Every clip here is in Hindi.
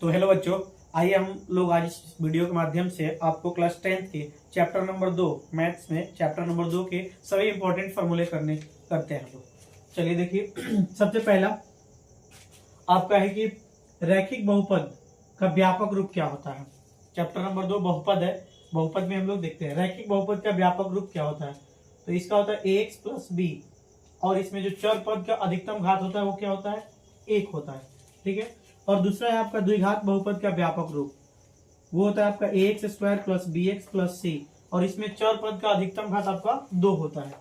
तो हेलो बच्चों, आइए हम लोग आज इस वीडियो के माध्यम से आपको क्लास 10th के चैप्टर नंबर 2 मैथ्स में चैप्टर नंबर 2 के सभी इंपॉर्टेंट फॉर्मूले करते हैं हम लोग। चलिए देखिए, सबसे पहला आपका है कि रैखिक बहुपद का व्यापक रूप क्या होता है। चैप्टर नंबर 2 बहुपद है। बहुपद में हम लोग देखते हैं रैखिक बहुपद का व्यापक रूप क्या होता है। तो इसका होता है ax प्लस बी, और इसमें जो चर पद का अधिकतम घात होता है वो क्या होता है, 1 होता है। ठीक है। और दूसरा है आपका द्विघात बहुपद का व्यापक रूप, वो होता है आपका ax square plus b x plus c, और इसमें चर पद का अधिकतम घात आपका 2 होता है।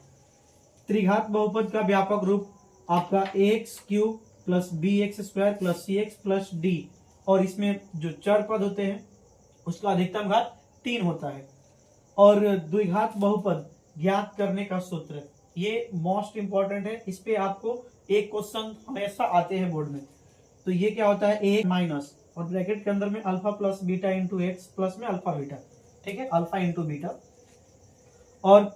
त्रिघात बहुपद का व्यापक रूप आपका ax cube plus b x square plus c x plus d, और इसमें जो चर पद होते हैं उसका अधिकतम घात 3 होता है। और द्विघात बहुपद ज्ञात करने का सूत्र, ये मोस्ट इंपॉर्टेंट है, इस पे आपको एक क्वेश्चन हमेशा आते हैं बोर्ड में। तो ये क्या होता है, ए माइनस और ब्रैकेट के अंदर में alpha plus beta into x plus में अल्फा बीटा। ठीक है, अल्फा इंटू बीटा। और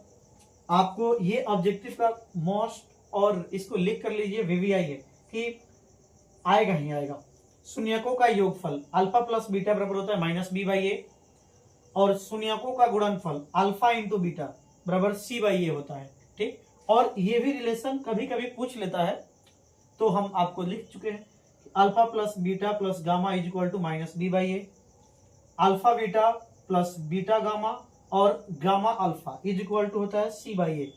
आपको ये ऑब्जेक्टिव का मोस्ट, और इसको लिख कर लीजिए वीवीआई है कि आएगा ही आएगा। शून्यकों का योगफल अल्फा प्लस बीटा बराबर होता है माइनस बी बाई ए, और शून्यकों का गुणनफल अल्फा इंटू बीटा बराबर सी बाई ए होता है। ठीक, और ये भी रिलेशन कभी कभी पूछ लेता है, तो हम आपको लिख चुके हैं alpha plus beta plus gamma is equal to minus b by a, alpha beta plus beta gamma और gamma alpha is equal to होता है सी बाई ए,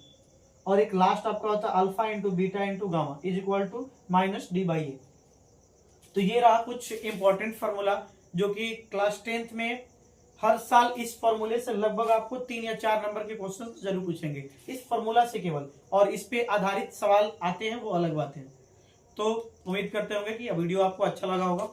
और एक लास्ट आपका होता है alpha into beta into gamma is equal to minus d by a. तो ये रहा कुछ इंपॉर्टेंट फॉर्मूला जो कि क्लास 10th में हर साल इस फॉर्मूले से लगभग आपको 3 या 4 नंबर के क्वेश्चन जरूर पूछेंगे इस फॉर्मूला से केवल, और इस पे आधारित सवाल आते हैं वो अलग बात है। तो उम्मीद करते होंगे कि यह वीडियो आपको अच्छा लगा होगा।